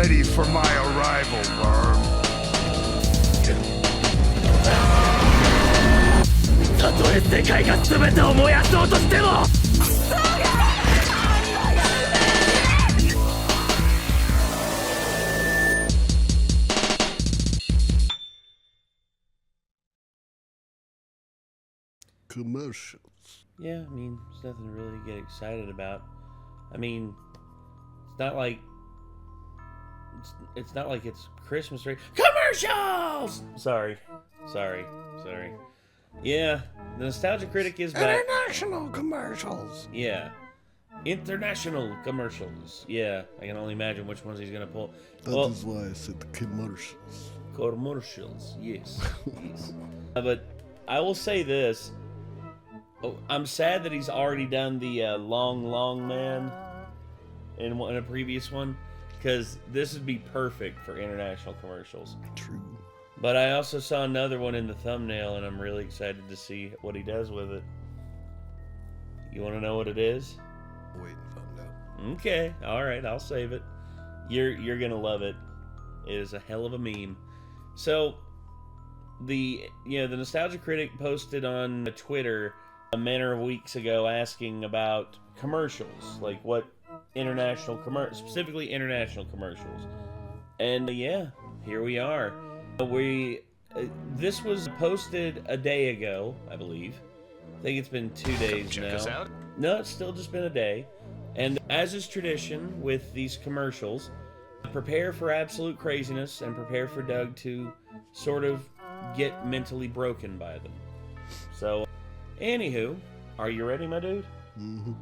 ready for my arrival, worm. たとえ世界が全てを燃やそうとしても Commercials. Yeah, I mean, there's nothing to really get excited about. I mean, it's not like it's Christmas right. Commercials! Sorry. Yeah, the Nostalgia Critic is back. International commercials. Yeah. International commercials. Yeah, I can only imagine which ones he's gonna pull. That is why I said the commercials. Commercials, yes. Yes. But I will say this. Oh, I'm sad that he's already done the long man in a previous one, because this would be perfect for international commercials. True. But I also saw another one in the thumbnail, and I'm really excited to see what he does with it. You want to know what it is? Wait and find out. Okay, all right, I'll save it. You're gonna love it. It is a hell of a meme. So, the Nostalgia Critic posted on Twitter a matter of weeks ago asking about commercials, like what specifically international commercials. And yeah, here we are. This was posted a day ago, I believe. I think it's been 2 days now. Check us out. No, it's still just been a day. And as is tradition with these commercials, prepare for absolute craziness and prepare for Doug to sort of get mentally broken by them. So, anywho, are you ready, my dude? Mm-hmm.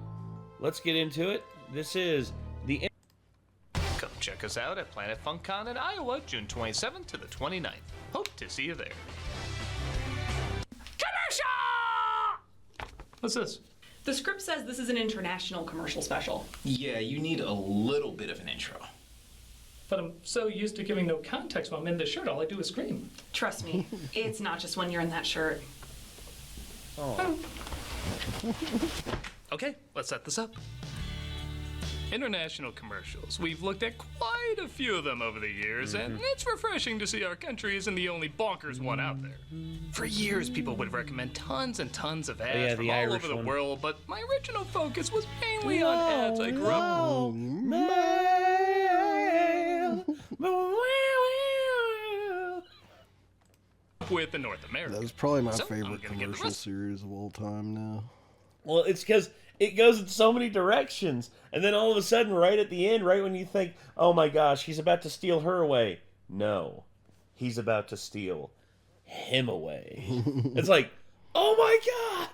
Let's get into it. This is the... Come check us out at Planet FunCon in Iowa, June 27th to the 29th. Hope to see you there. Commercial! What's this? The script says this is an international commercial special. Yeah, you need a little bit of an intro. But I'm so used to giving no context when I'm in this shirt, all I do is scream. Trust me, it's not just when you're in that shirt. Oh. Okay, let's set this up. International commercials. We've looked at quite a few of them over the years, and it's refreshing to see our country isn't the only bonkers one out there. For years, people would recommend tons and tons of ads from all over the world, but my original focus was mainly on ads I grew up with in North America. That was probably my favorite commercial series of all time now. Well, it's because it goes in so many directions, and then all of a sudden, right at the end, right when you think, oh my gosh, he's about to steal her away. No, he's about to steal him away. It's like, oh my god,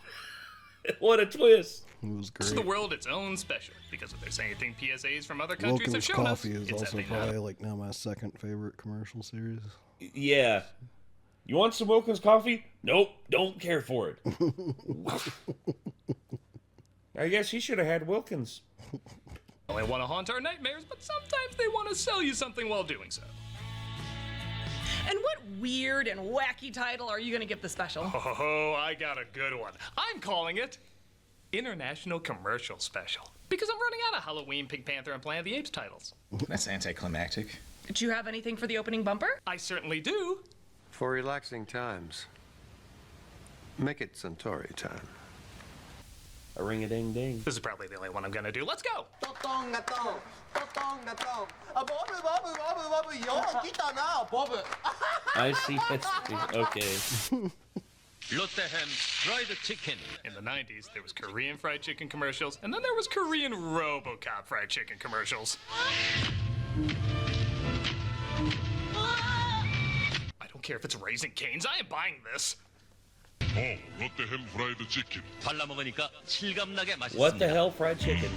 what a twist. It was great. It's the world its own special, because if there's anything PSAs from other countries Wilkins have shown us, Coffee is it's also that they probably like now my second favorite commercial series. Yeah. You want some Wilkins coffee? Nope, don't care for it. I guess he should have had Wilkins. They want to haunt our nightmares, but sometimes they want to sell you something while doing so. And what weird and wacky title are you going to give the special? Oh, I got a good one. I'm calling it International Commercial Special, because I'm running out of Halloween, Pink Panther, and Planet of the Apes titles. That's anticlimactic. Did you have anything for the opening bumper? I certainly do. For relaxing times, make it Centauri time. A ring-a-ding-ding. This is probably the only one I'm gonna do. Let's go! I see. Okay. Lotte-hem fried chicken. In the 90s, there was Korean fried chicken commercials, and then there was Korean RoboCop fried chicken commercials. I don't care if it's Raising Cane's, I am buying this. Oh, 롯데햄 프라이드 치킨. 발라먹으니까 실감나게 맛있습니다. What the hell, fried chicken?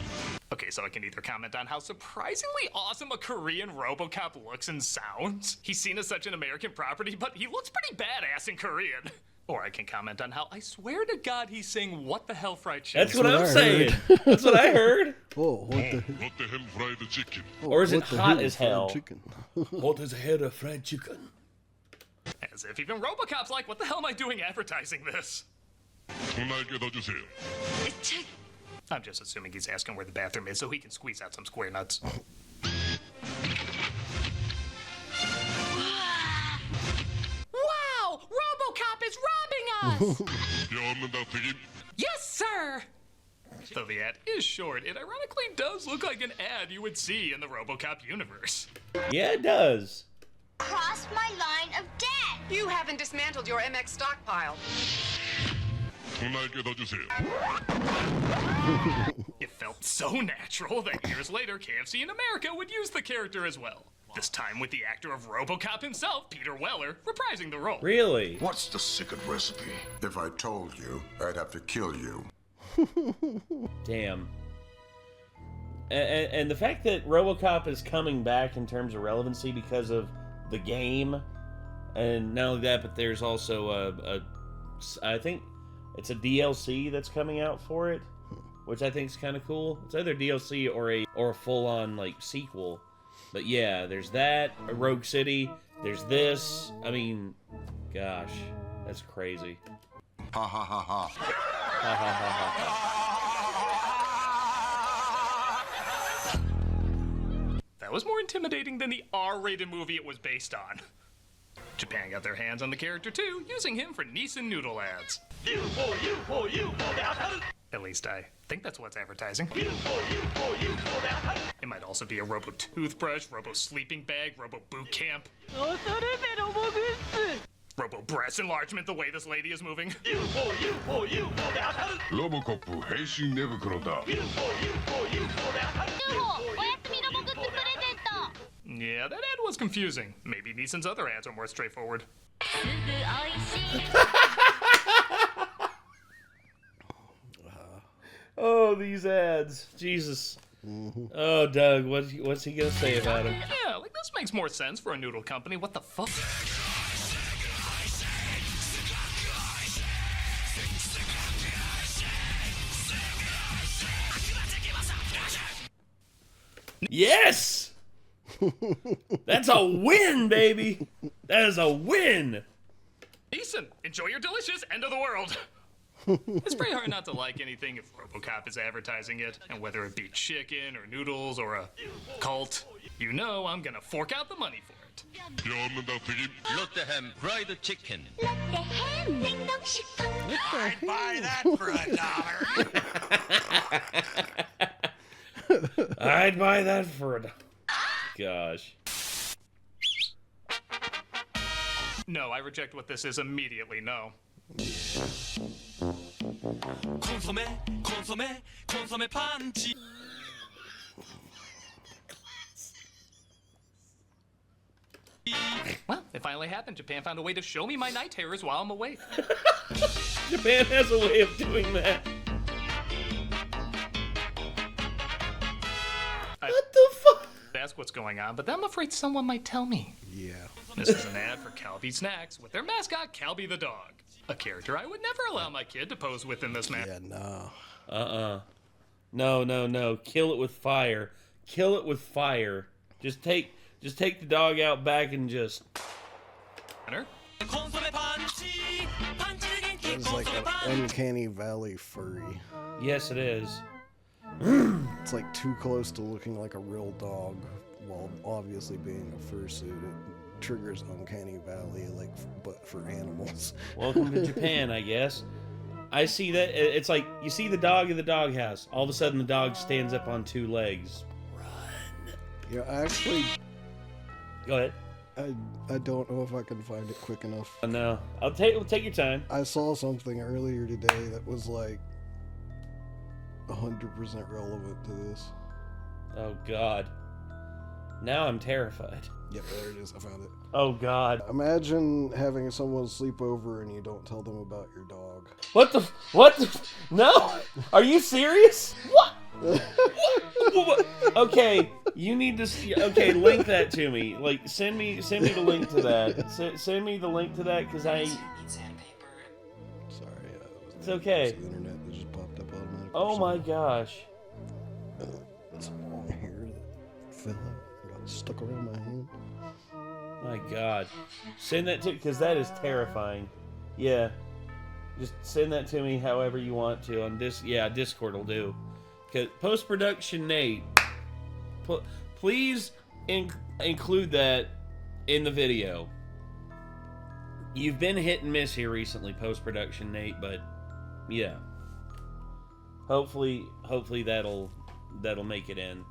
Okay, so I can either comment on how surprisingly awesome a Korean RoboCop looks and sounds. He's seen as such an American property, but he looks pretty badass in Korean. Or I can comment on how I swear to God he's saying what the hell fried chicken. That's what I'm saying. That's what I heard. Oh, what the 롯데햄 프라이드 치킨. Or is it hot as hell? Chicken. Hot as a head of fried chicken. As if even RoboCop's like, what the hell am I doing advertising this? 날개 넣어주세요. I'm just assuming he's asking where the bathroom is so he can squeeze out some square nuts. us. Yes, sir! Though the ad is short, it ironically does look like an ad you would see in the RoboCop universe. Yeah, it does. Cross my line of death. You haven't dismantled your MX stockpile. It felt so natural that years later, KFC in America would use the character as well. This time with the actor of RoboCop himself, Peter Weller, reprising the role. Really? What's the secret recipe? If I told you, I'd have to kill you. Damn. And the fact that RoboCop is coming back in terms of relevancy because of the game, and not only that, but there's also I think it's a DLC that's coming out for it, which I think is kind of cool. It's either DLC or a full-on like sequel. But yeah, there's that, a Rogue City, there's this. I mean, gosh, that's crazy. Ha ha ha ha. Ha ha ha ha. That was more intimidating than the R-rated movie it was based on. Japan got their hands on the character too, using him for Nissan noodle ads. At least I think that's what's advertising. It might also be a robo toothbrush, robo sleeping bag, robo boot camp, robo breast enlargement the way this lady is moving. Yeah, that ad was confusing. Maybe Nissan's other ads are more straightforward. Oh, these ads. Jesus. Oh, Doug, what's he gonna say about him? Yeah, like this makes more sense for a noodle company. What the fuck? Yes! That's a win, baby! That is a win! Nissan, enjoy your delicious end of the world! It's pretty hard not to like anything if RoboCop is advertising it, and whether it be chicken or noodles or a cult, you know I'm gonna fork out the money for it. 롯데햄 프라이드 치킨. I'd buy that for $1. I'd buy that for $1. Gosh. No, I reject what this is immediately, no. consommé panchi. Well, it finally happened. Japan found a way to show me my night terrors while I'm away. Japan has a way of doing that. What the fuck? Ask what's going on, but then I'm afraid someone might tell me. Yeah. This is an ad for Calbee Snacks with their mascot, Calbee the dog. A character I would never allow my kid to pose with in this manner. Yeah, no. No. Kill it with fire. Kill it with fire. Just take the dog out back and just... It's like an uncanny valley furry. Yes, it is. It's like too close to looking like a real dog, while obviously being a fursuit. It triggers uncanny valley, like, but for animals. Welcome to Japan, I guess. I see that. It's like you see the dog in the doghouse. All of a sudden, the dog stands up on 2 legs. Run. Yeah, actually. Go ahead. I don't know if I can find it quick enough. No, we'll take your time. I saw something earlier today that was like 100% relevant to this. Oh God. Now I'm terrified. Yep, there it is. I found it. Oh God. Imagine having someone sleep over and you don't tell them about your dog. What the? No. Are you serious? What? What? Okay, you need to. Okay, link that to me. Like, send me the link to that. Send me the link to that because I. Sorry, it's okay. The internet that just popped up automatically. Oh my gosh. It's a long hair that fell out, got stuck around my hand. My God, send that to because that is terrifying. Yeah, just send that to me however you want to on this. Yeah, Discord will do. Cause post-production Nate, please include that in the video. You've been hit and miss here recently, post-production, Nate, but yeah. Hopefully that'll make it in.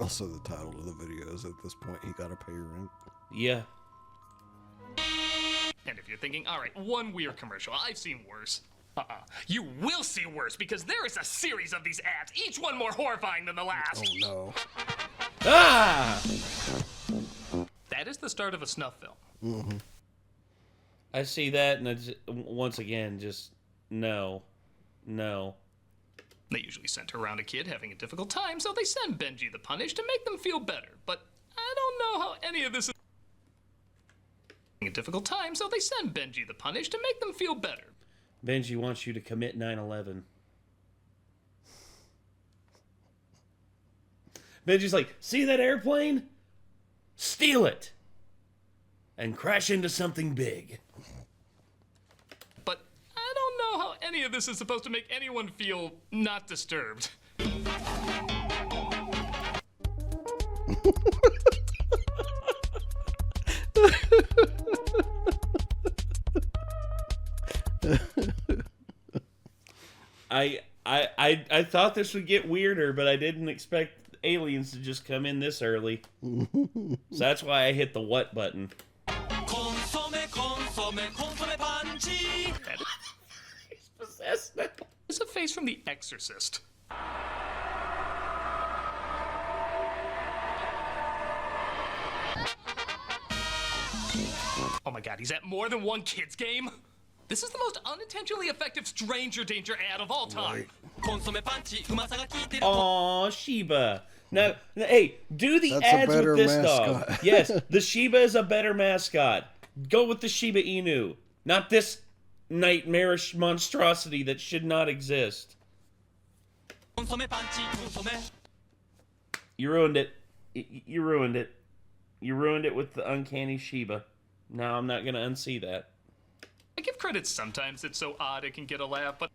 Also, the title of the video is, at this point, he gotta pay rent. Yeah. And if you're thinking, all right, one weird commercial, I've seen worse. You will see worse, because there is a series of these ads, each one more horrifying than the last. Oh, no. Ah! That is the start of a snuff film. Mm-hmm. I see that, and it's, once again, just no. They usually center around a kid having a difficult time, so they send Benji the Punish to make them feel better. But I don't know how any of this is a difficult time, so they send Benji the Punish to make them feel better. Benji wants you to commit 9/11. Benji's like, see that airplane? Steal it! And crash into something big. But I don't know how any of this is supposed to make anyone feel not disturbed. I thought this would get weirder, but I didn't expect aliens to just come in this early. So that's why I hit the what button. He's possessed now. It's a face from The Exorcist. Oh my god, he's at more than one kid's game? This is the most unintentionally effective stranger danger ad of all time. Aw, Shiba. Now, hey, do the That's ads with this mascot. dog. Yes, the Shiba is a better mascot. Go with the Shiba Inu, not this nightmarish monstrosity that should not exist. You ruined it. You ruined it. You ruined it with the uncanny Shiba. Now I'm not going to unsee that. I give credit sometimes it's so odd it can get a laugh, but...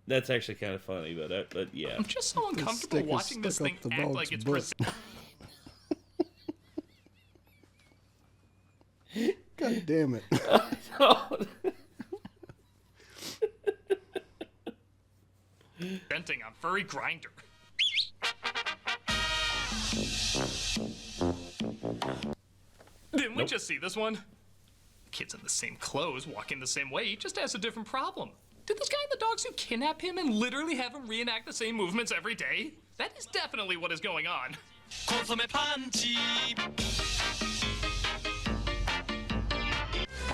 That's actually kind of funny, but yeah. I'm just so uncomfortable watching this thing act like it's... God damn it. Venting on furry grinder. Didn't we just see this one? Kid's in the same clothes, walking the same way, he just has a different problem. Did this guy in the dog suit kidnap him and literally have him reenact the same movements every day? That is definitely what is going on.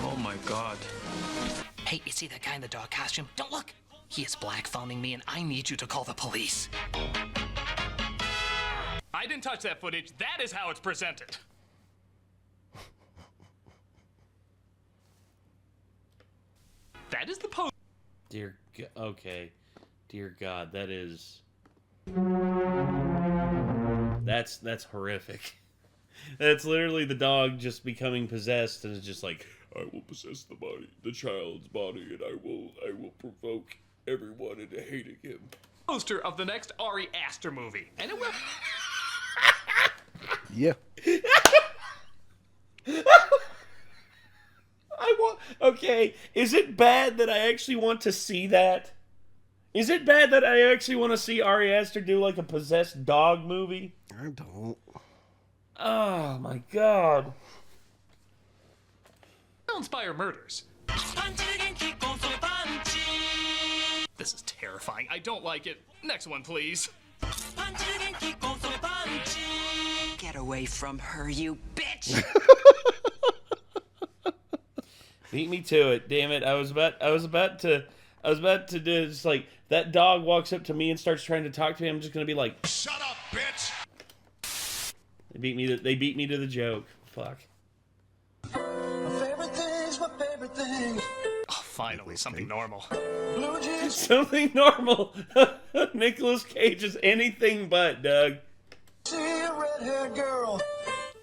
Oh my god. Hey, you see that guy in the dog costume? Don't look! He is black phoning me and I need you to call the police. I didn't touch that footage. That is how it's presented. That is the post. Dear God, okay. Dear God, that is... That's horrific. That's literally the dog just becoming possessed and it's just like, I will possess the child's body, and I will provoke everyone into hating him. Poster of the next Ari Aster movie. And it will... Yeah. Okay, is it bad that I actually want to see that? Is it bad that I actually want to see Ari Aster do like a possessed dog movie? I don't. Oh my god. They'll inspire murders. This is terrifying. I don't like it. Next one, please. Get away from her, you bitch! Beat me to it, damn it. I was about to do just like that dog walks up to me and starts trying to talk to me. I'm just gonna be like, shut up, bitch! They beat me to the joke. Fuck. My favorite thing. Oh, finally, something normal. Blue jeans. Something normal. Nicolas Cage is anything but, Doug. See a red-haired girl.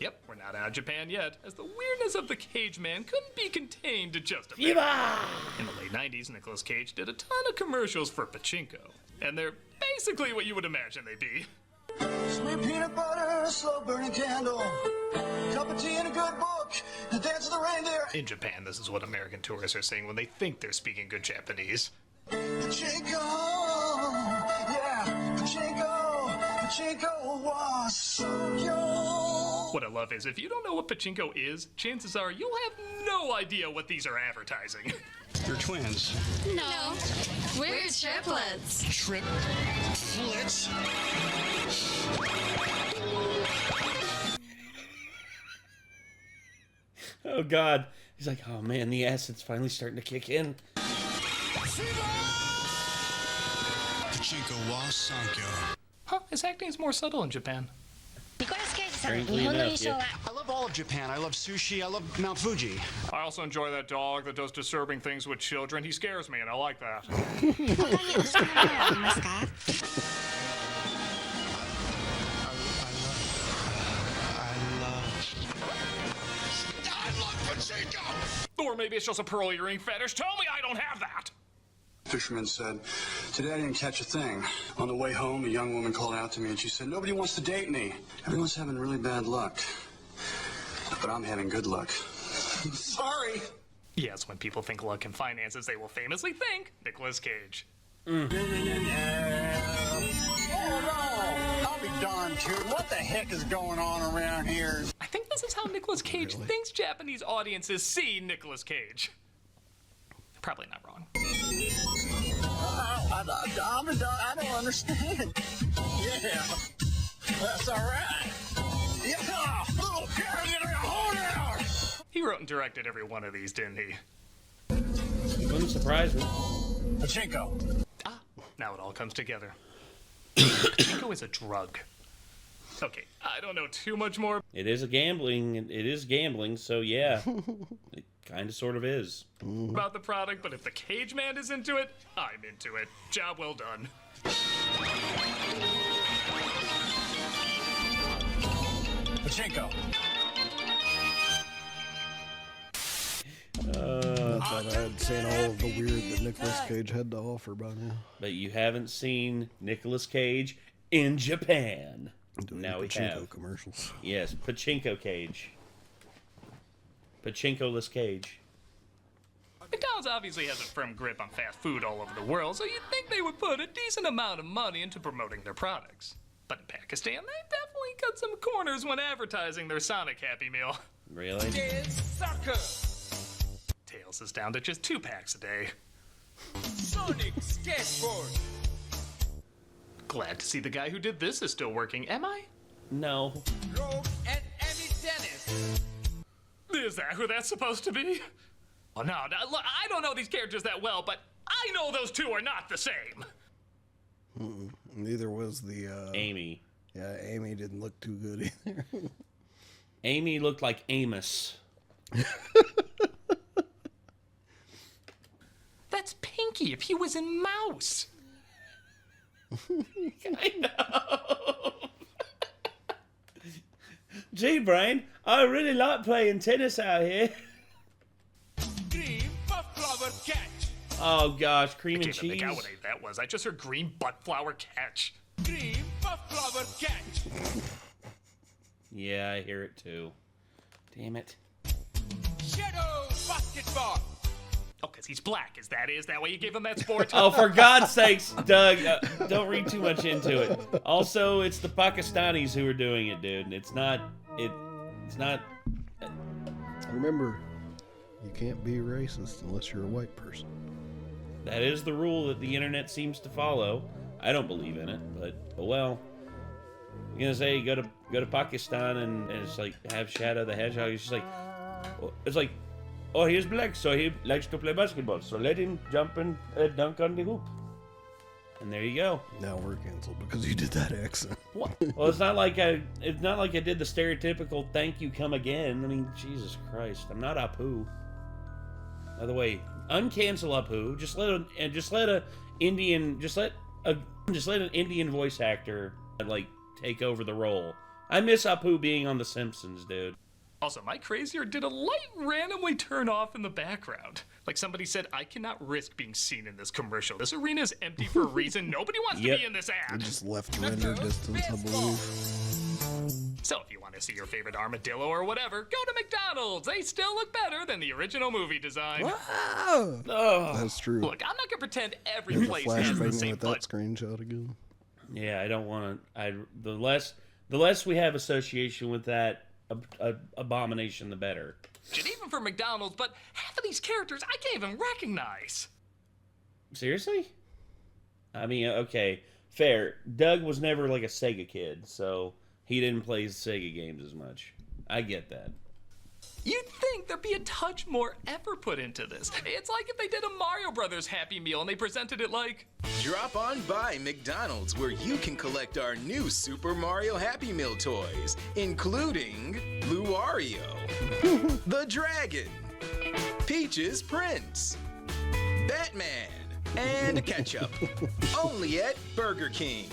Yep, we're not out of Japan yet, as the weirdness of the Cage Man couldn't be contained to just a bit. Viva! In the late 90s, Nicolas Cage did a ton of commercials for pachinko, and they're basically what you would imagine they'd be. Sweet peanut butter, slow burning candle. Cup of tea and a good book. The dance of the reindeer. In Japan, this is what American tourists are saying when they think they're speaking good Japanese. Pachinko, yeah, pachinko was so yo. What I love is if you don't know what pachinko is, chances are you'll have no idea what these are advertising. You're twins. No, we're triplets. Triplets? Oh God, he's like, oh man, the acid's finally starting to kick in. Pachinko wa sankyo. Huh, his acting is more subtle in Japan. Strangely enough, yeah. I love all of Japan. I love sushi. I love Mount Fuji. I also enjoy that dog that does disturbing things with children. He scares me, and I like that. I love pachinko! Or maybe it's just a pearl earring fetish. Tell me I don't have that! Fisherman said, today I didn't catch a thing. On the way home, a young woman called out to me and she said, nobody wants to date me. Everyone's having really bad luck. But I'm having good luck. Sorry. Yes, when people think luck and finances, they will famously think Nicolas Cage. Oh no! I'll be darned, too. What the heck is going on around here? I think this is how Nicolas Cage thinks Japanese audiences see Nicolas Cage. Probably not wrong. I don't understand. Yeah, that's all right. Yeah, little carrot, hold out. He wrote and directed every one of these, didn't he? Wouldn't surprise me. Pachinko. Ah, now it all comes together. Pachinko is a drug. Okay, I don't know too much more. It is gambling, so yeah. It kind of sort of is. About the product, but if the Cage Man is into it, I'm into it. Job well done. Pachinko. I thought I had seen all of the weird that Nicolas Cage had to offer by now. But you haven't seen Nicolas Cage in Japan. Now we have commercials. Yes, Pachinko Cage. Pachinko-less Cage. McDonald's obviously has a firm grip on fast food all over the world, so you'd think they would put a decent amount of money into promoting their products. But in Pakistan, they definitely cut some corners when advertising their Sonic Happy Meal. Really? Soccer. Tails is down to just 2 packs a day. Sonic Skateboard. Glad to see the guy who did this is still working, am I? No. Rogue and Emmy Dennis. Is that who that's supposed to be? Oh, no, look, I don't know these characters that well, but I know those two are not the same. Neither was the Amy. Yeah, Amy didn't look too good either. Amy looked like Amos. That's Pinky if he was in Mouse. I know. Gee, Brian, I really like playing tennis out here. Green butt flower catch. Oh gosh, cream and I can't even cheese. make out what that was. I just heard green butt flower catch. Green butt flower catch. Yeah, I hear it too. Damn it. Shadow basketball. Oh, because he's black. Is that why you gave him that sport? Oh, for God's sakes, Doug, don't read too much into it. Also, it's the Pakistanis who are doing it, dude. It's not. Remember, you can't be racist unless you're a white person. That is the rule that the internet seems to follow. I don't believe in it, but well. You're gonna say go to Pakistan and it's like have Shadow the Hedgehog. It's like, oh, he's black, so he likes to play basketball. So let him jump and dunk on the hoop. And there you go. Now we're canceled because you did that accent. What? Well, it's not like I did the stereotypical "thank you, come again." I mean, Jesus Christ, I'm not Apu. By the way, uncancel Apu. Just let an Indian voice actor like take over the role. I miss Apu being on The Simpsons, dude. Also, my crazier did a light randomly turn off in the background. Like somebody said, I cannot risk being seen in this commercial. This arena is empty for a reason. Nobody wants to be in this ad. It just left render distance, I believe. So if you want to see your favorite armadillo or whatever, go to McDonald's. They still look better than the original movie design. Wow. Oh. That's true. Look, I'm not gonna pretend every place has the same with that screenshot again. Yeah, I don't want to. The less we have association with that abomination, the better. And even for McDonald's, but half of these characters I can't even recognize. Seriously? I mean, okay, fair. Doug was never like a Sega kid, so he didn't play Sega games as much. I get that. You'd think there'd be a touch more effort put into this. It's like if they did a Mario Brothers Happy Meal and they presented it like... Drop on by McDonald's where you can collect our new Super Mario Happy Meal toys, including Luario, the Dragon, Peach's Prince, Batman, and ketchup. Only at Burger King.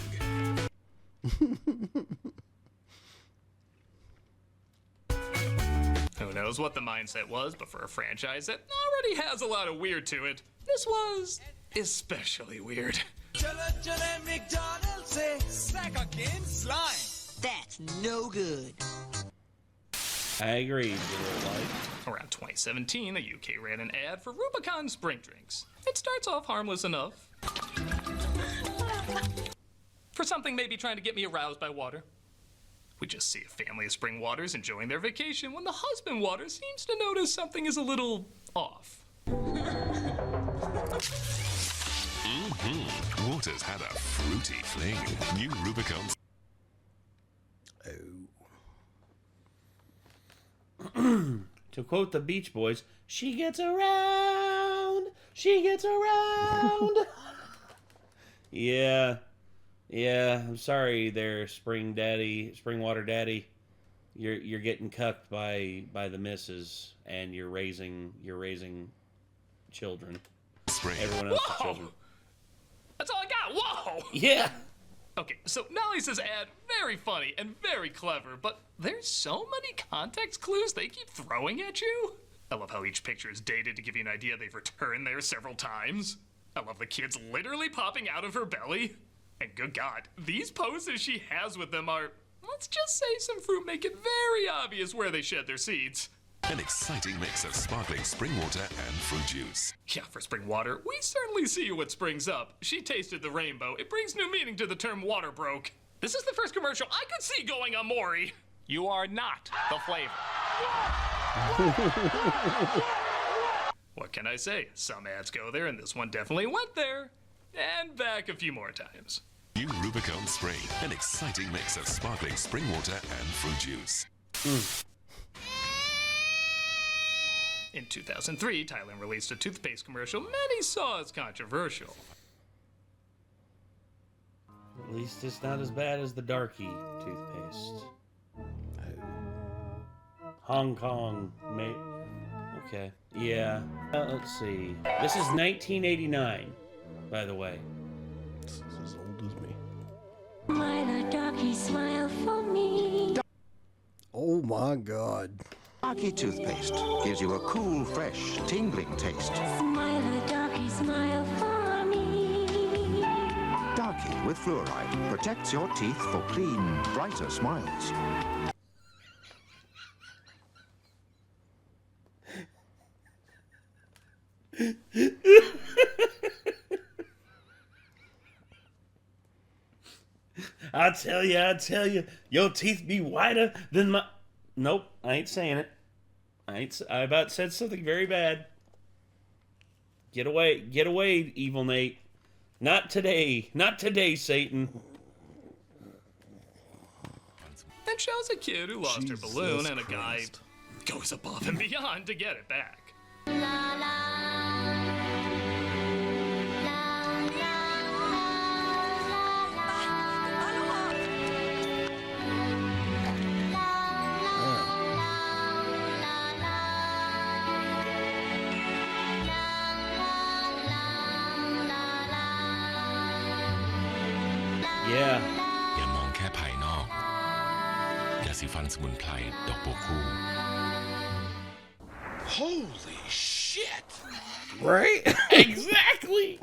Who knows what the mindset was, but for a franchise that already has a lot of weird to it, this was especially weird. That's no good. I agree. Around 2017, the UK ran an ad for Rubicon Spring Drinks. It starts off harmless enough. For something maybe trying to get me aroused by water. We just see a family of spring waters enjoying their vacation when the husband water seems to notice something is a little off. Water's had a fruity fling. New Rubicon. To quote the Beach Boys, she gets around, she gets around. Yeah, I'm sorry there, spring water daddy. You're getting cucked by the missus, and you're raising children. Everyone else's children. That's all I got. Whoa! Yeah. Okay, so not only is this ad very funny and very clever, but there's so many context clues they keep throwing at you. I love how each picture is dated to give you an idea they've returned there several times. I love the kids literally popping out of her belly. And good God, these poses she has with them are, let's just say some fruit make it very obvious where they shed their seeds. An exciting mix of sparkling spring water and fruit juice. Yeah, for spring water, we certainly see what springs up. She tasted the rainbow. It brings new meaning to the term water broke. This is the first commercial I could see going on Maury. You are not the flavor. What can I say? Some ads go there, and this one definitely went there. And back a few more times. New Rubicon Spring. An exciting mix of sparkling spring water and fruit juice. In 2003, Thailand released a toothpaste commercial many saw as controversial. At least it's not as bad as the Darky toothpaste. Hong Kong, mate. Okay. Yeah. Let's see. This is 1989, by the way. This is as old as me. Myla Darky, smile for me. Oh my God. Darky toothpaste gives you a cool, fresh, tingling taste. Myla Darky, smile for me. Darky with fluoride protects your teeth for clean, brighter smiles. I tell you, your teeth be whiter than my... Nope, I ain't saying it. I about said something very bad. Get away, evil Nate. Not today, Satan. It shows a kid who lost her balloon and a guy goes above and beyond to get it back. Yeah. อย่ามองแค่ภายนอกยาสีฟันสมุนไพรดอกบัวคู่ Holy shit! Right? Exactly!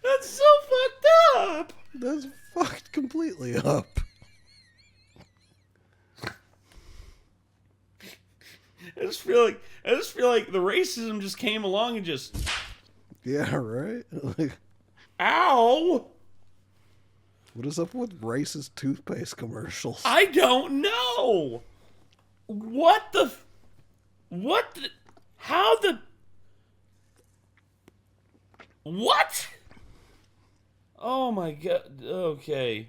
That's so fucked up! That's fucked completely up. I just feel like the racism just came along and just. Yeah, right. Like, ow! What is up with racist toothpaste commercials? I don't know. What the? How the? What? Oh my god. Okay.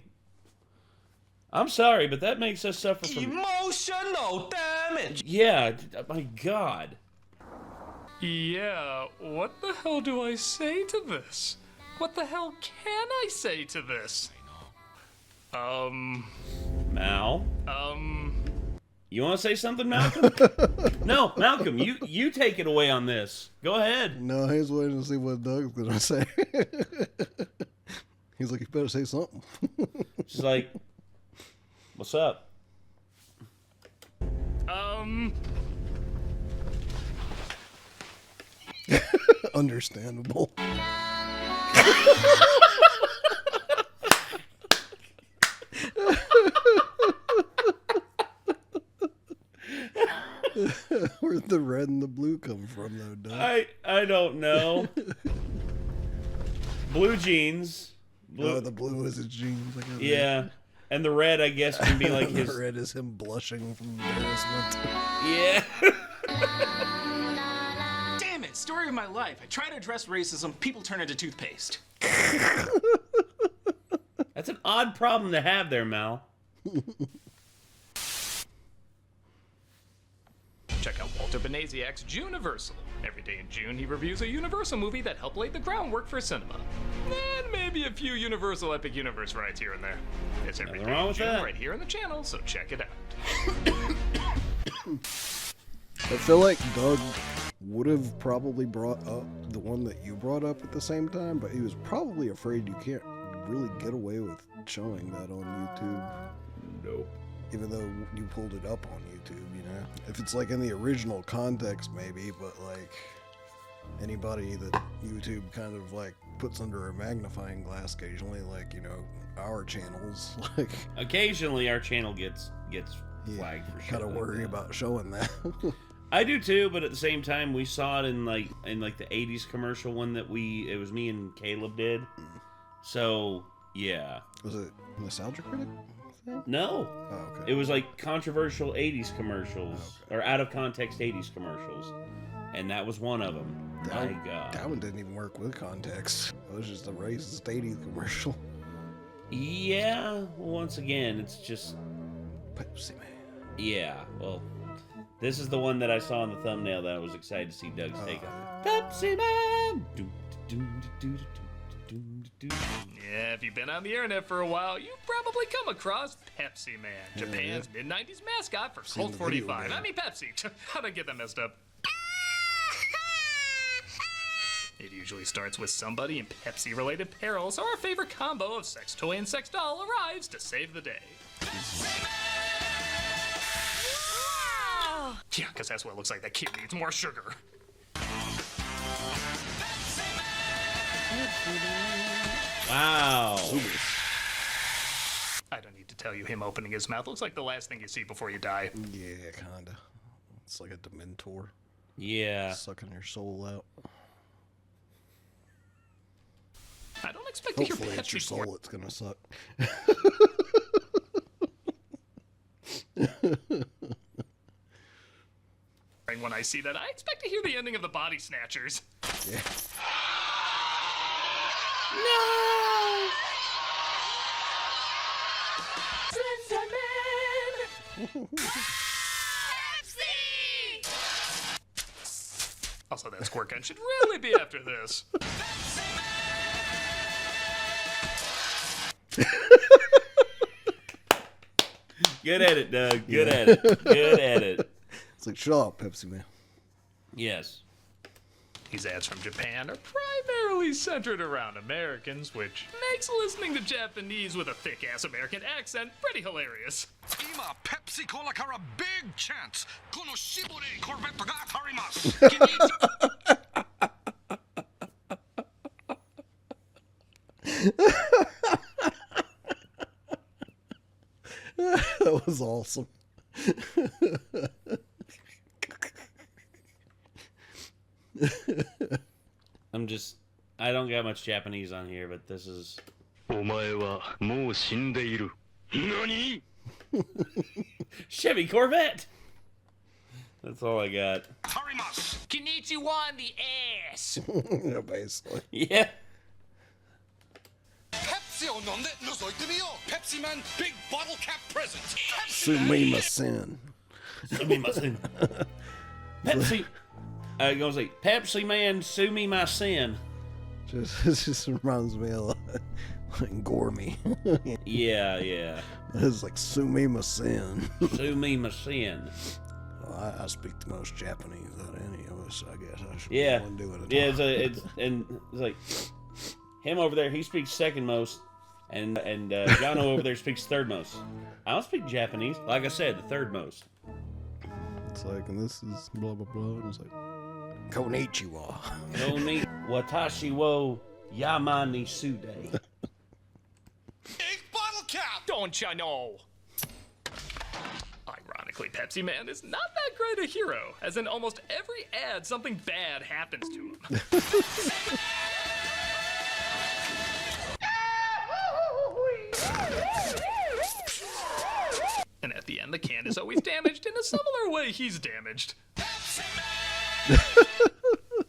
I'm sorry, but that makes us suffer from emotional damage. Yeah, my god. Yeah, what the hell do I say to this? What the hell can I say to this? Mal? You want to say something, Malcolm? No, Malcolm, you take it away on this. Go ahead. No, he's waiting to see what Doug's gonna say. He's like, you better say something. She's like, what's up? Understandable. Where'd the red and the blue come from, though, Doug? I don't know. Blue jeans. Oh, the blue is his jeans. Yeah. And the red, I guess, can be like his... The red is him blushing from embarrassment. Yeah. Damn it, story of my life. I try to address racism, people turn into toothpaste. That's an odd problem to have there, Mal. Check out Walter Benaziac's Juniversal. Every day in June, he reviews a Universal movie that helped lay the groundwork for cinema. And maybe a few Universal Epic Universe rides here and there. It's every day in June right here on the channel, so check it out. I feel like Doug would have probably brought up the one that you brought up at the same time, but he was probably afraid you can't really get away with showing that on YouTube. Nope. Even though you pulled it up on YouTube, you know? If it's like in the original context, maybe, but like anybody that YouTube kind of like puts under a magnifying glass occasionally, like, you know, our channels, like occasionally our channel gets flagged for shit. Kind of worry about showing that. I do too, but at the same time, we saw it in like the 80s commercial one that it was me and Caleb did. So yeah. Was it Nostalgia Critic? No. Oh, okay. It was like controversial 80s commercials, or out of context 80s commercials. And that was one of them. My God. That one didn't even work with context. It was just a racist 80s commercial. Yeah, once again, it's just... Pepsi Man. Yeah, well, this is the one that I saw in the thumbnail that I was excited to see Doug's take on. Pepsi Man! Yeah, if you've been on the internet for a while, you've probably come across Pepsi Man, Japan's mid-90s mascot for Colt 45. I mean Pepsi. How'd I get that messed up? It usually starts with somebody in Pepsi-related perils, or a favorite combo of sex toy and sex doll arrives to save the day. Yeah, because that's what it looks like. That kid needs more sugar. Wow. I don't need to tell you, him opening his mouth looks like the last thing you see before you die. Yeah, kinda. It's like a Dementor. Yeah. Sucking your soul out. I don't expect to hear Hopefully it's your Pepsi soul it's gonna suck. When I see that, I expect to hear the ending of the Body Snatchers. Yeah. No! Also, that squirt gun should really be after this. Good edit, Doug. Good edit. Good edit. It's like, shut up, Pepsi Man. Yes. These ads from Japan are primarily centered around Americans, which makes listening to Japanese with a thick-ass American accent pretty hilarious. Ima Pepsi Cola Kara big chance. Kono shibore Corvette ga atarimasu. That was awesome. I don't got much Japanese on here, but this is. お前はもう死んでいる。何? Chevy Corvette. That's all I got. Konnichiwa on the ass. Yeah, basically. Yeah. Pepsi を飲んで覗いてみよう。Pepsi Man Big Bottle Cap Present. Sumimasen. Sumimasen. Pepsi. I was like, Pepsi Man, sue me my sin. It just reminds me of like Gormy. Yeah. It's like Sumimasen. Sumimasen. Well, I speak the most Japanese out of any of us, I guess. I should do it. It's like him over there. He speaks second most, and Jono over there speaks third most. I don't speak Japanese. Like I said, the third most. It's like, and this is blah blah blah. And it's like, Konnichiwa. Watashi wo yamani sude. Big bottle cap. Don't you know? Ironically, Pepsi Man is not that great a hero, as in almost every ad, something bad happens to him. And at the end, the can is always damaged in a similar way he's damaged.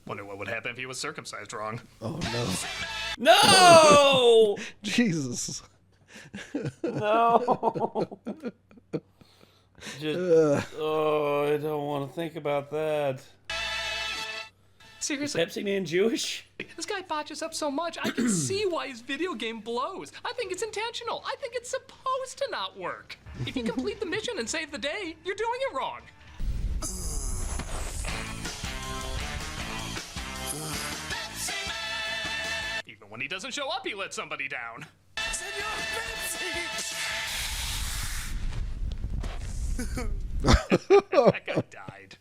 Wonder what would happen if he was circumcised wrong. Oh no. No! Jesus. No. I don't want to think about that. Seriously? Is Pepsi Man Jewish? This guy botches up so much, I can see why his video game blows. I think it's intentional. I think it's supposed to not work. If you complete the mission and save the day, you're doing it wrong. Even when he doesn't show up, he lets somebody down. That guy died.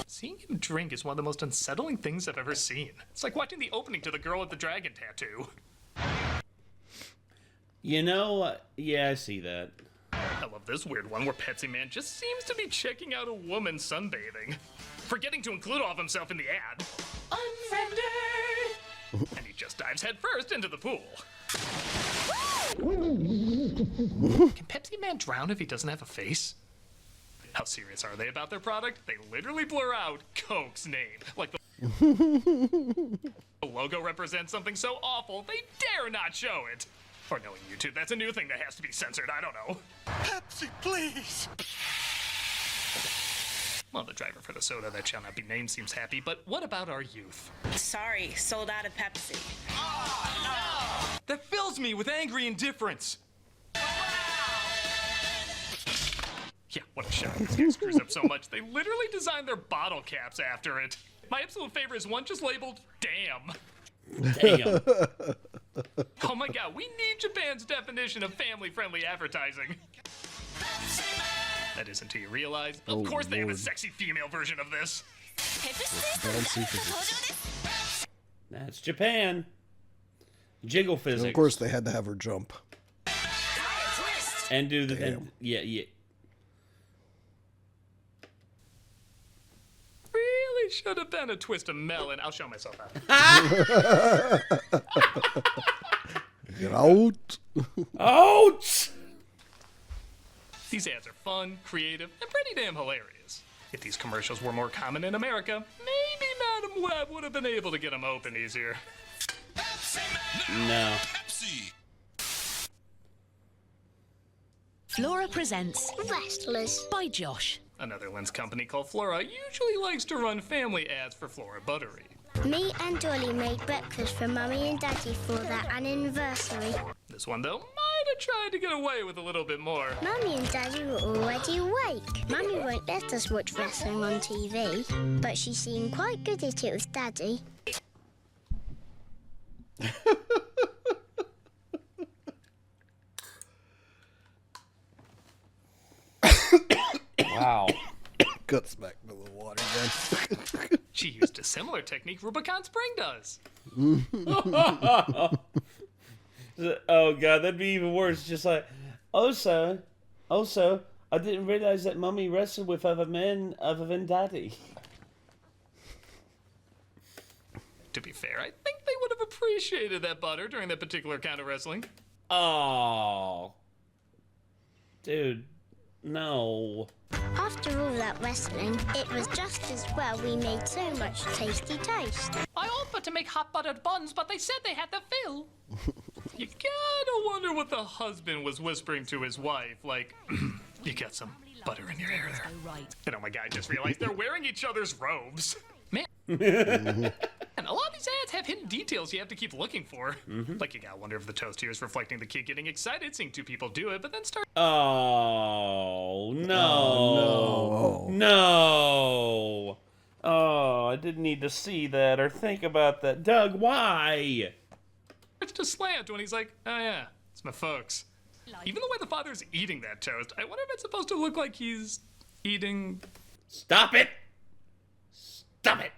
Seeing him drink is one of the most unsettling things I've ever seen. It's like watching the opening to The Girl with the Dragon Tattoo. You know, yeah, I see that. I love this weird one where Pepsi Man just seems to be checking out a woman sunbathing, forgetting to include all of himself in the ad. Unfriended! And he just dives headfirst into the pool. Can Pepsi Man drown if he doesn't have a face? How serious are they about their product? They literally blur out Coke's name. Like the logo represents something so awful, they dare not show it. Or knowing YouTube, that's a new thing that has to be censored, I don't know. Pepsi, please! Well, the driver for the soda that shall not be named seems happy, but what about our youth? Sorry, sold out of Pepsi. Oh, no! That fills me with angry indifference. Yeah, what a shock. This guy screws up so much, they literally designed their bottle caps after it. My absolute favorite is one just labeled, damn. Damn. Oh my god, we need Japan's definition of family-friendly advertising. That isn't until you realize, of course they have a sexy female version of this. That's Japan. Jiggle physics. And of course they had to have her jump. And do the... Yeah. Really should have been a twist of melon. I'll show myself out. Get out. Out! These ads are fun, creative, and pretty damn hilarious. If these commercials were more common in America, maybe Madam Web would have been able to get them open easier. No. Flora presents Wrestlers by Josh. Another lens company called Flora usually likes to run family ads for Flora Buttery. Me and Dolly made breakfast for Mummy and Daddy for their anniversary. This one, though, might have tried to get away with a little bit more. Mummy and Daddy were already awake. Mummy won't let us watch wrestling on TV, but she seemed quite good at it with Daddy. Wow. Cuts back to the water again. She used a similar technique Rubicon Spring does. Oh god, that'd be even worse. Just like, also, I didn't realize that Mummy wrestled with other men other than Daddy. To be fair, I think they would have appreciated that butter during that particular kind of wrestling. Oh. Dude, no. After all that wrestling, it was just as well we made so much tasty toast. I offered to make hot buttered buns, but they said they had to fill. You gotta wonder what the husband was whispering to his wife, like, you got some butter in your hair there. And oh my god, I just realized they're wearing each other's robes. Man. And a lot of these ads have hidden details you have to keep looking for. Like, you gotta wonder if the toast here is reflecting the kid getting excited seeing two people do it, but then start. Oh, no. Oh, no. No. Oh, I didn't need to see that or think about that. Doug, why? It's to slant when he's like, oh yeah, it's my folks. Even the way the father's eating that toast, I wonder if it's supposed to look like he's eating. Stop it! Stop it!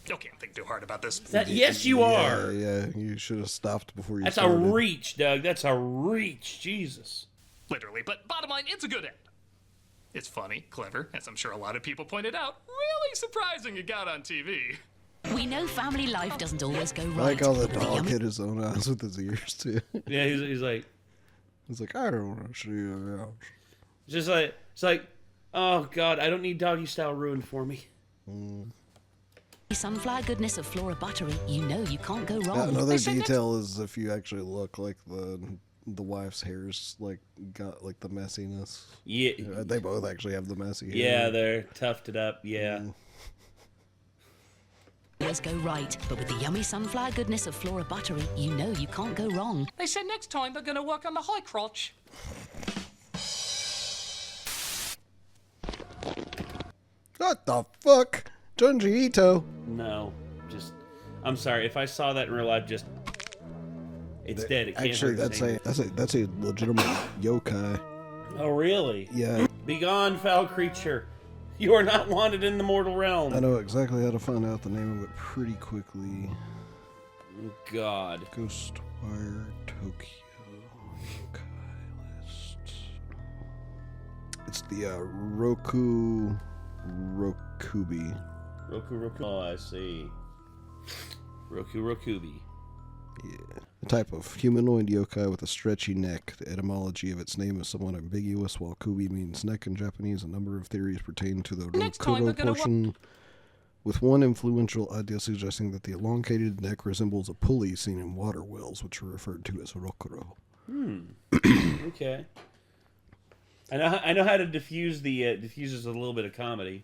Okay, I'm thinking too hard about this. Yes, you are. Yeah, you should have stopped before you That's started. a reach, Doug. That's a reach. Jesus. Literally, but bottom line, it's a good ad. It's funny, clever, as I'm sure a lot of people pointed out, really surprising it got on TV. We know family life doesn't always go right. I like how the dog hit his own eyes with his ears, too. Yeah, he's like... He's like, I don't want to see you out. It's like, oh, God, I don't need doggy style ruined for me. Sunflower goodness of Flora Buttery, you know you can't go wrong. Another detail is if you actually look, like the wife's hair's like got like the messiness. Yeah, they both actually have the messy hair. Yeah, they're tufted up. Yeah. Always go right, but with the yummy sunflower goodness of Flora Buttery, you know you can't go wrong. They said next time they're gonna work on the high crotch. What the fuck? Junji Ito. No, just I'm sorry. If I saw that in real life, just it's dead. It can't Actually, hurt that's a legitimate yokai. Oh, really? Yeah. Begone, foul creature! You are not wanted in the mortal realm. I know exactly how to find out the name of it pretty quickly. God. Ghostwire Tokyo yokai list. It's the Rokubi. Roku. Oh, I see. Rokubi. Yeah. A type of humanoid yokai with a stretchy neck. The etymology of its name is somewhat ambiguous. While kubi means neck in Japanese, a number of theories pertain to the rokudo portion, with one influential idea suggesting that the elongated neck resembles a pulley seen in water wells, which are referred to as rokuro. Okay. I know how to diffuse the diffuses a little bit of comedy.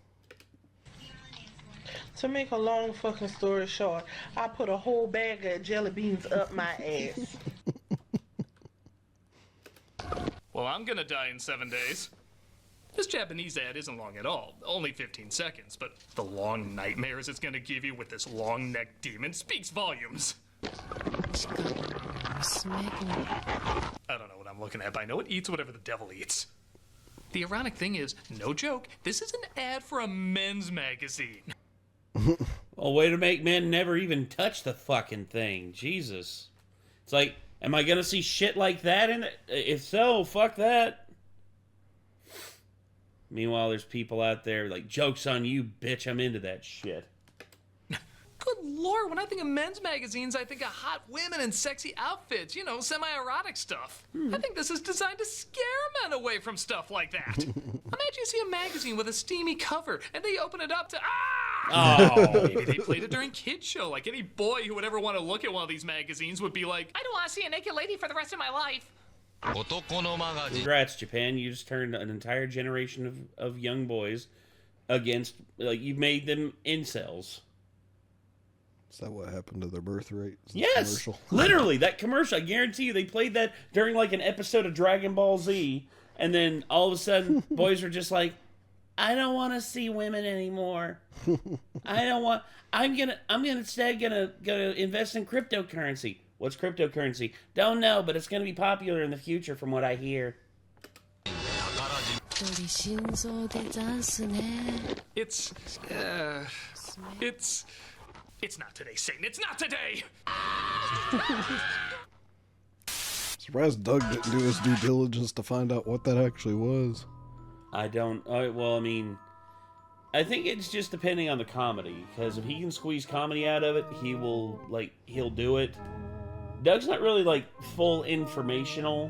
To make a long fucking story short, I put a whole bag of jelly beans up my ass. Well, I'm gonna die in 7 days. This Japanese ad isn't long at all, only 15 seconds, but the long nightmares it's gonna give you with this long-necked demon speaks volumes. I don't know what I'm looking at, but I know it eats whatever the devil eats. The ironic thing is, no joke, this is an ad for a men's magazine. Well, way to make men never even touch the fucking thing. Jesus. It's like, am I gonna see shit like that in it? If so, fuck that. Meanwhile, there's people out there like, joke's on you, bitch, I'm into that shit. Good lord, when I think of men's magazines, I think of hot women in sexy outfits, you know, semi-erotic stuff. I think this is designed to scare men away from stuff like that. Imagine you see a magazine with a steamy cover, and they open it up to, Oh. Maybe they played it during kids' show, like any boy who would ever want to look at one of these magazines would be like, I don't want to see a naked lady for the rest of my life. Congrats, Japan. You just turned an entire generation of young boys against, like, you made them incels. Is that what happened to their birth rate? Yes, literally, that commercial. I guarantee you they played that during, like, an episode of Dragon Ball Z, and then all of a sudden, boys were just like, I don't want to see women anymore. I'm instead gonna invest in cryptocurrency. What's cryptocurrency? Don't know, but it's gonna be popular in the future from what I hear. It's not today, Satan. It's not today. Surprised Doug didn't do his due diligence to find out what that actually was. I don't... well, I mean... I think it's just depending on the comedy, because if he can squeeze comedy out of it, he'll do it. Doug's not really, like, full informational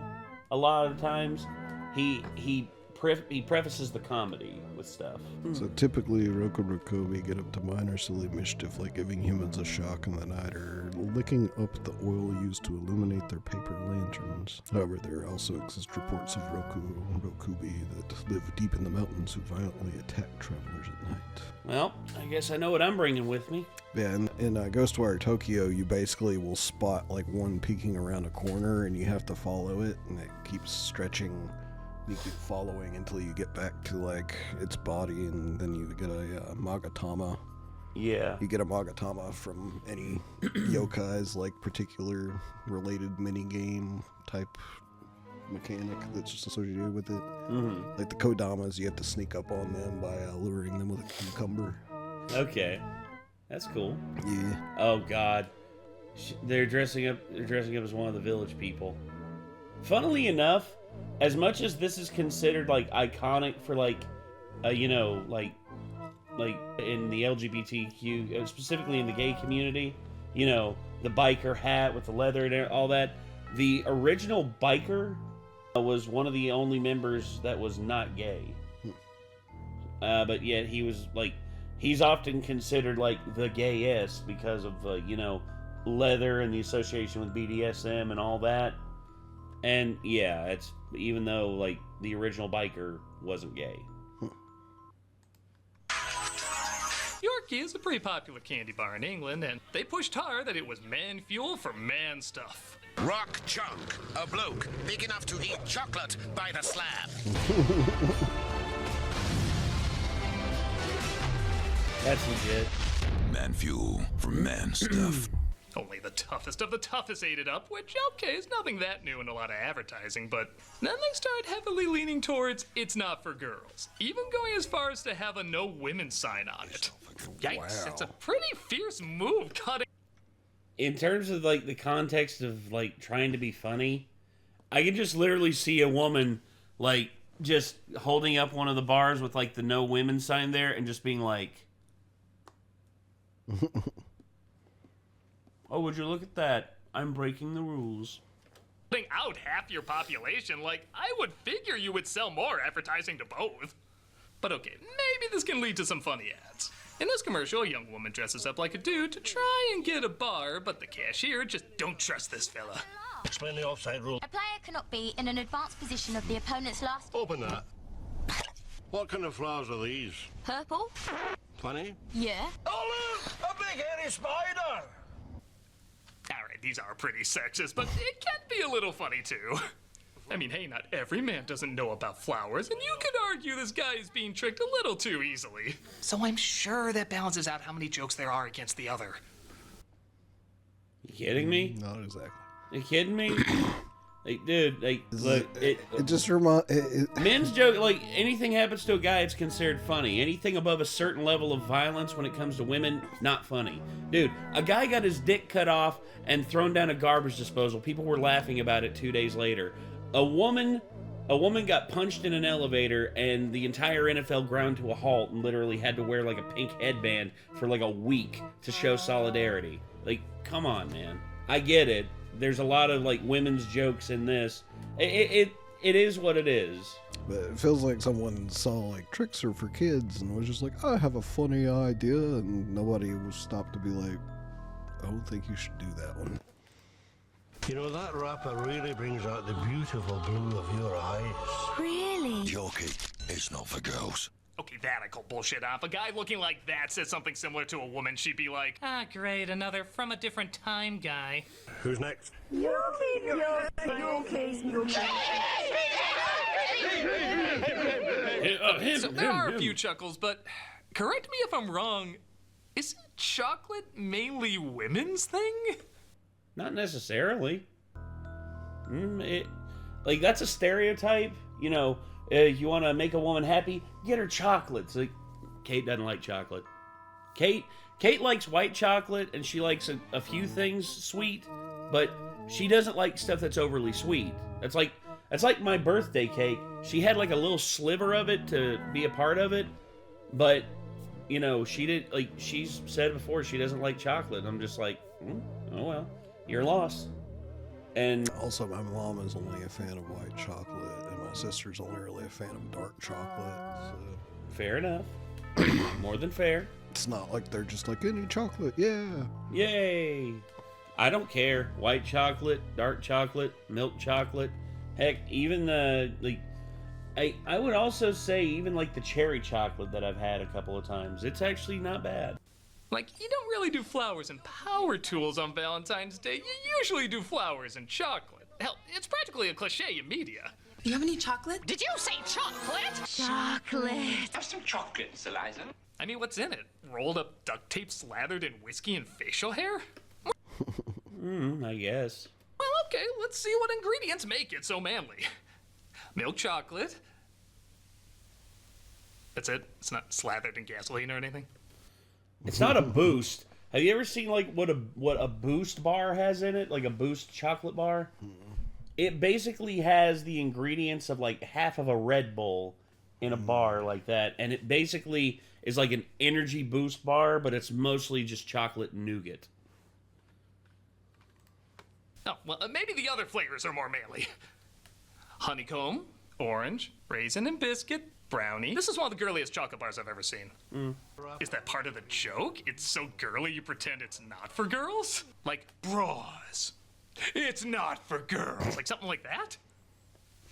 a lot of the times. He prefaces the comedy with stuff. So typically, Rokorukobi get up to minor silly mischief like giving humans a shock in the night or licking up the oil used to illuminate their paper lanterns. However, there also exist reports of Rokubi that live deep in the mountains who violently attack travelers at night. Well, I guess I know what I'm bringing with me. Yeah, in Ghostwire Tokyo, you basically will spot like one peeking around a corner and you have to follow it, and it keeps stretching. You keep following until you get back to like its body, and then you get a Magatama. Yeah. You get a Magatama from any yokai's like particular related minigame type mechanic that's just associated with it. Mm-hmm. Like the Kodamas, you have to sneak up on them by luring them with a cucumber. Okay, that's cool. Yeah. Oh God, they're dressing up. They're dressing up as one of the village people. Funnily enough, as much as this is considered like iconic for like, you know, like in the LGBTQ, specifically in the gay community, you know, the biker hat with the leather and all that. The original biker was one of the only members that was not gay. But yet he was like, he's often considered like the gayest because of you know, leather and the association with BDSM and all that. And yeah, it's even though like the original biker wasn't gay. Yorkie is a pretty popular candy bar in England, and they pushed hard that it was man fuel for man stuff. Rock Chunk, a bloke big enough to eat chocolate by the slab. That's legit. Man fuel for man stuff. Only the toughest of the toughest ate it up, which, okay, is nothing that new in a lot of advertising, but then they started heavily leaning towards it's not for girls, even going as far as to have a no women sign on it. Yikes, wow. It's a pretty fierce move cutting. In terms of like the context of like trying to be funny, I can just literally see a woman like just holding up one of the bars with like the no women sign there and just being like, oh, would you look at that? I'm breaking the rules. Cutting out half your population, like, I would figure you would sell more advertising to both. But okay, maybe this can lead to some funny ads. In this commercial, a young woman dresses up like a dude to try and get a bar, but the cashier just don't trust this fella. Explain the offside rule. A player cannot be in an advanced position of the opponent's last... Open that. What kind of flowers are these? Purple? 20? Yeah. Oh look! A big hairy spider! Alright, these are pretty sexist, but it can be a little funny too. I mean, hey, not every man doesn't know about flowers, and you could argue this guy is being tricked a little too easily. So I'm sure that balances out how many jokes there are against the other. You kidding me? Not exactly. You kidding me? Like, dude, like, look, it just reminds... men's joke, like, anything happens to a guy, it's considered funny. Anything above a certain level of violence when it comes to women, not funny. Dude, a guy got his dick cut off and thrown down a garbage disposal. People were laughing about it 2 days later. A woman got punched in an elevator, and the entire NFL ground to a halt and literally had to wear, like, a pink headband for, like, a week to show solidarity. Like, come on, man. I get it. There's a lot of like women's jokes in this. It is what it is. But it feels like someone saw like Tricks are for kids and was just like, I have a funny idea, and nobody was stopped to be like, I don't think you should do that one. You know, that rapper really brings out the beautiful blue of your eyes. Really? Yorkie, it's not for girls. Okay, that I call bullshit on. If a guy looking like that said something similar to a woman, she'd be like, ah, great, another from a different time guy. Who's next? There are a few chuckles, but correct me if I'm wrong, isn't chocolate mainly women's thing? Not necessarily. Like, that's a stereotype, you know. You want to make a woman happy? Get her chocolates. Like, Kate doesn't like chocolate. Kate likes white chocolate, and she likes a few things sweet, but she doesn't like stuff that's overly sweet. That's like It's like my birthday cake. She had like a little sliver of it to be a part of it, but you know, she did, like she's said before, she doesn't like chocolate. I'm just like, oh well, your loss. And also, my mom is only a fan of white chocolate, and my sister's only really a fan of dark chocolate. So. Fair enough. More than fair. It's not like they're just like, any chocolate, yeah. Yay! I don't care. White chocolate, dark chocolate, milk chocolate. Heck, even the, like, I would also say even like the cherry chocolate that I've had a couple of times. It's actually not bad. Like, you don't really do flowers and power tools on Valentine's Day. You usually do flowers and chocolate. Hell, it's practically a cliche in media. Do you have any chocolate? Did you say chocolate? Chocolate. Have some chocolates, Eliza. I mean, what's in it? Rolled up duct tape slathered in whiskey and facial hair? I guess. Well, okay, let's see what ingredients make it so manly. Milk chocolate. That's it? It's not slathered in gasoline or anything? It's not a Boost. Have you ever seen like what a Boost bar has in it? Like a Boost chocolate bar? It basically has the ingredients of like half of a Red Bull in a bar like that, and it basically is like an energy boost bar, but it's mostly just chocolate and nougat. Oh, well, maybe the other flavors are more manly. Honeycomb, orange, raisin and biscuit, brownie. This is one of the girliest chocolate bars I've ever seen. Is that part of the joke? It's so girly you pretend it's not for girls? Like, bras. It's not for girls. Like something like that?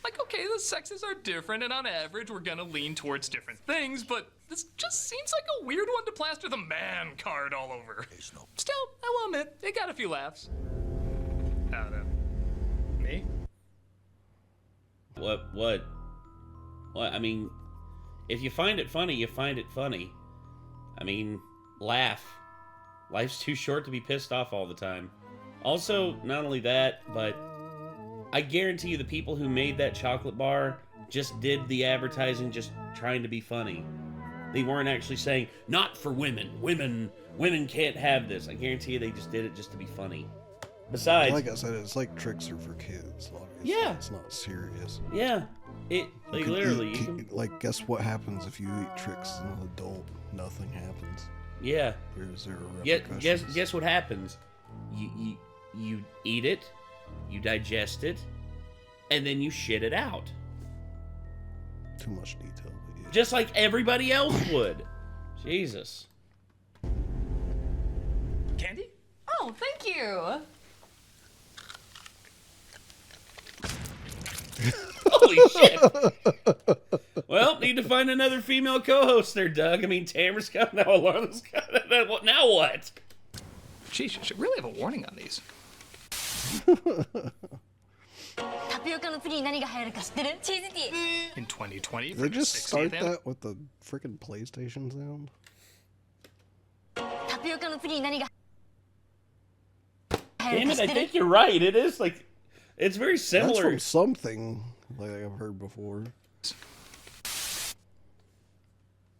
Like, okay, the sexes are different, and on average, we're gonna lean towards different things, but this just seems like a weird one to plaster the man card all over. Still, I will admit, it got a few laughs. Out of me? What? I mean, if you find it funny, you find it funny. I mean, laugh. Life's too short to be pissed off all the time. Also, not only that, but I guarantee you the people who made that chocolate bar just did the advertising just trying to be funny. They weren't actually saying, not for women. Women can't have this. I guarantee you they just did it just to be funny. Besides... Like I said, it's like tricks are for kids. Obviously. Yeah. It's not serious. Yeah. Like, literally... Like, guess what happens if you eat tricks as an adult? Nothing happens. Yeah. There's zero repercussions. Guess what happens? You eat it, you digest it, and then you shit it out. Too much detail. But yeah. Just like everybody else would. Jesus. Candy? Oh, thank you. Holy shit. Well, need to find another female co-host there, Doug. I mean, Tamara's got now, Alana's got now what? Geez, you should really have a warning on these. In 2020, Did they just start that with the freaking PlayStation sound? Damn it, I think you're right. It is like, it's very similar. That's from something like I've heard before.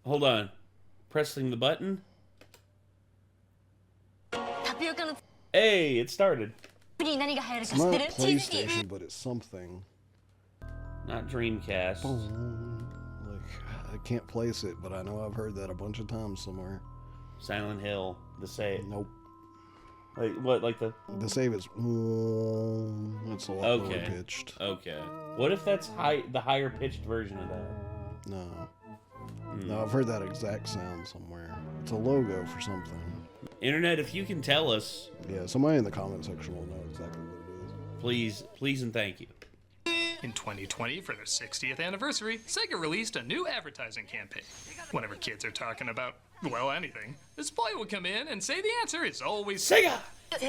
Hold on. Pressing the button. Hey, it started. It's not PlayStation, but it's something. Not Dreamcast. Like, I can't place it, but I know I've heard that a bunch of times somewhere. Silent Hill. The save. Nope. Like what? Like the save is. It's a lot lower pitched. Okay. What if that's the higher pitched version of that? No. No, I've heard that exact sound somewhere. It's a logo for something. Internet, if you can tell us. Yeah, somebody in the comment section will know exactly what it is. Please and thank you. In 2020, for their 60th anniversary, Sega released a new advertising campaign. Whenever kids are talking about, well, anything, this boy will come in and say the answer is always Sega! Was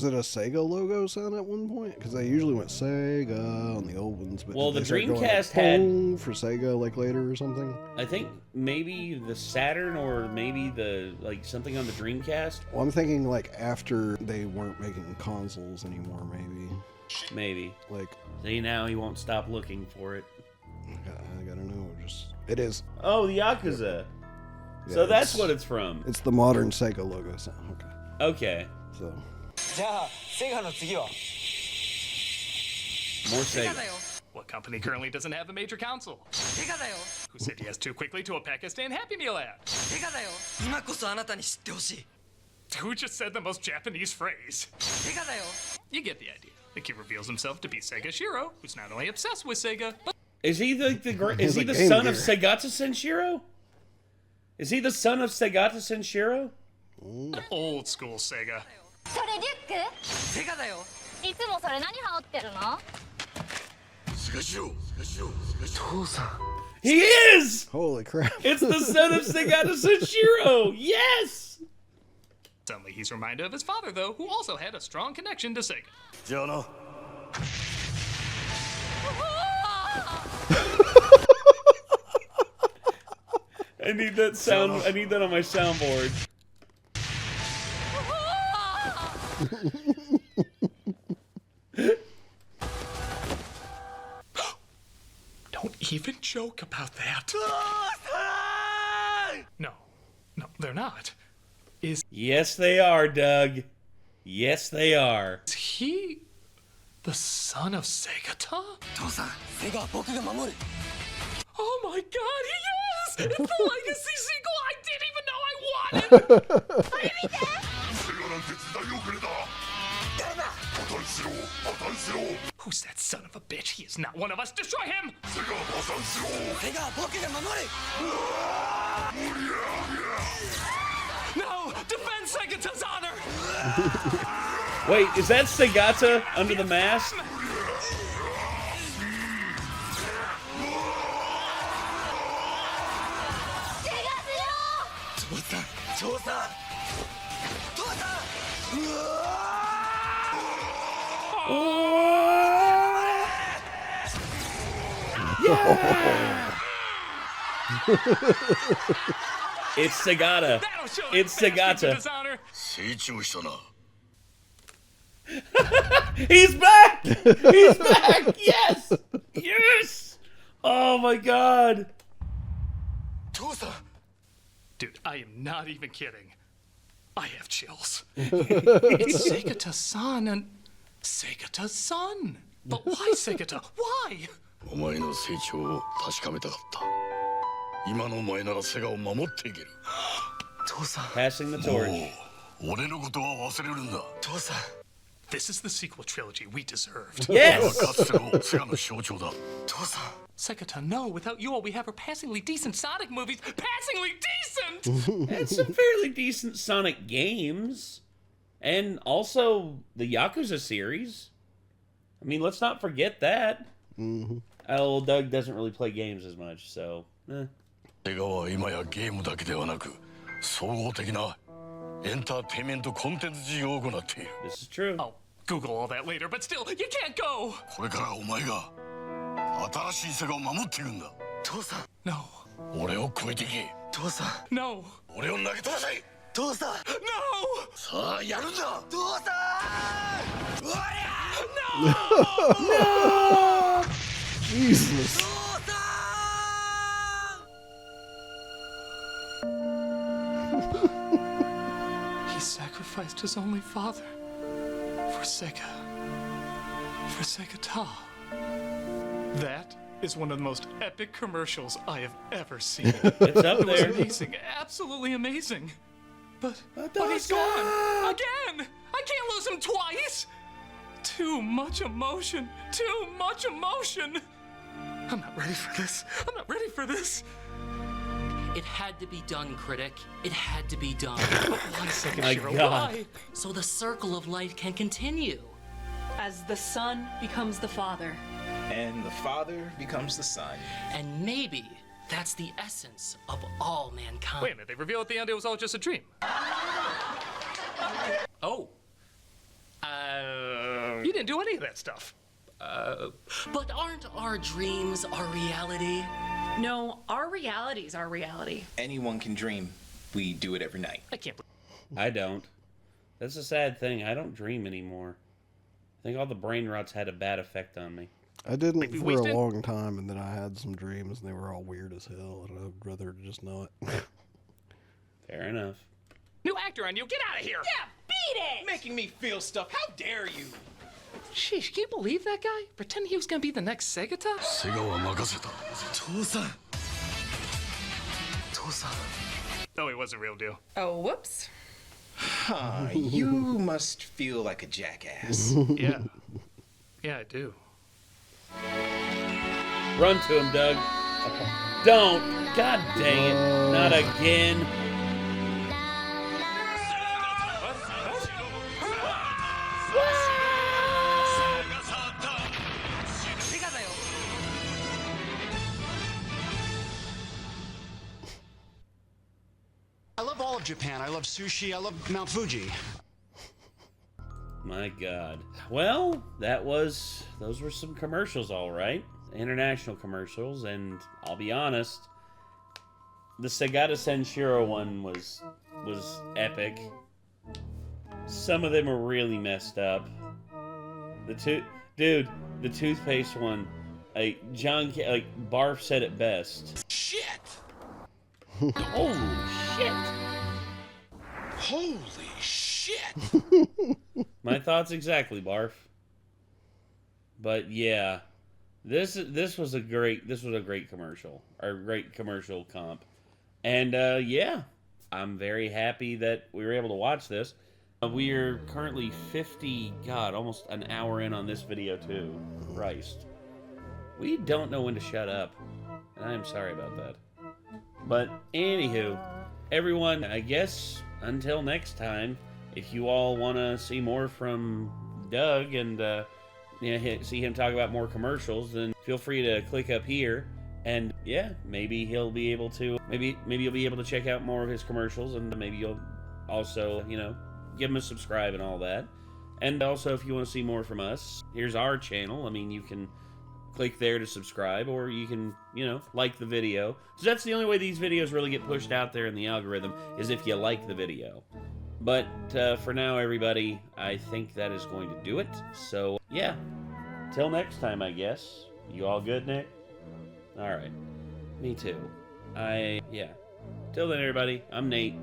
it a Sega logo sound at one point? Because they usually went Sega on the old ones. But well, the Dreamcast had for Sega like later or something. I think maybe the Saturn or maybe the something on the Dreamcast. Well, I'm thinking like after they weren't making consoles anymore, maybe. Maybe. Like. See, now he won't stop looking for it. I gotta know. It is. Oh, the Yakuza. Yeah, so that's what it's from. It's the modern Sega logo sound. Okay. Okay. So. More Sega. What company currently doesn't have a major council? Who said yes too quickly to a Pakistan Happy Meal ad? Who just said the most Japanese phrase? You get the idea. The kid reveals himself to be Sega Shiro, who's not only obsessed with Sega, but is he the son of Segata Senshiro? Is he the son of Segata Senshiro? Old school Sega. それリュック？セガだよ。いつもそれ何羽織ってるの？ He is! Holy crap. It's the son of Segata Senshiro! Yes! Suddenly he's reminded of his father, though, who also had a strong connection to Sega. I need that sound. I need that on my soundboard. Don't even joke about that. No, they're not. Yes, they are, Doug. Yes, they are. Is he the son of Segata? Oh my God, he is! It's the Legacy sequel I didn't even know I wanted! Who's that son of a bitch? He is not one of us. Destroy him! No! Defend Segata's honor! Wait, is that Segata under the mask? Yeah! It's Segata. It's Segata. He's back! He's back! Yes! Yes! Oh my God! Dude, I am not even kidding. I have chills. It's Segata's son and Segata's son. But why Segata? Why? Passing the torch. This is the sequel trilogy we deserved. Yes! Segata, no. Without you, all we have are passingly decent Sonic movies. Passingly decent! And some fairly decent Sonic games. And also the Yakuza series. I mean, let's not forget that. Mm-hmm. Oh, Doug doesn't really play games as much, so... This is true. I'll Google all that later, but still, you can't go! No. No. No! Jesus. He sacrificed his only father for Sega. For Segata. That is one of the most epic commercials I have ever seen. It's up It was there. amazing, absolutely amazing. But he's gone again. I can't lose him twice. Too much emotion. Too much emotion. I'm not ready for this. I'm not ready for this. It had to be done, Critic. It had to be done. But why, Sega My Shiro? God. Why? So the circle of life can continue. As the son becomes the father. And the father becomes the son. And maybe that's the essence of all mankind. Wait a minute, they reveal at the end it was all just a dream. Oh. You didn't do any of that stuff. But aren't our dreams our reality? No, our reality's our reality. Anyone can dream. We do it every night. I can't believe I don't. That's a sad thing. I don't dream anymore. I think all the brain rots had a bad effect on me. I didn't for a long time, and then I had some dreams, and they were all weird as hell, and I'd rather just know it. Fair enough. New actor on you, get out of here! Yeah, be it! Making me feel stuff. How dare you? Sheesh, can you believe that guy? Pretend he was gonna be the next Segata? No, he was a real deal. Oh, whoops. Huh, you must feel like a jackass. Yeah. Yeah, I do. Run to him, Doug. Don't. God dang it. Not again. I love all of Japan. I love sushi. I love Mount Fuji. My God. Well, those were some commercials, all right. International commercials, and I'll be honest, the Sega Shiro one was epic. Some of them were really messed up. The toothpaste one, Barf said it best. Shit! Holy shit! Holy shit! My thoughts exactly, Barf. But yeah, this was a great commercial, or great commercial comp, and yeah, I'm very happy that we were able to watch this. We are currently almost an hour in on this video too. Christ, we don't know when to shut up, and I'm sorry about that. But anywho, everyone, I guess until next time, if you all want to see more from Doug and see him talk about more commercials, then feel free to click up here, and yeah, maybe he'll be able to maybe you'll be able to check out more of his commercials, and maybe you'll also give him a subscribe and all that. And also, if you want to see more from us, here's our channel. I mean, you can click there to subscribe, or you can like the video. So that's the only way these videos really get pushed out there in the algorithm, is if you like the video. But for now, everybody, I think that is going to do it. So yeah, till next time, I guess. You all good, Nick? All right, me too. Yeah. Till then, everybody, I'm Nate.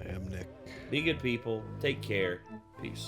I am Nick. Be good people. Take care. Peace.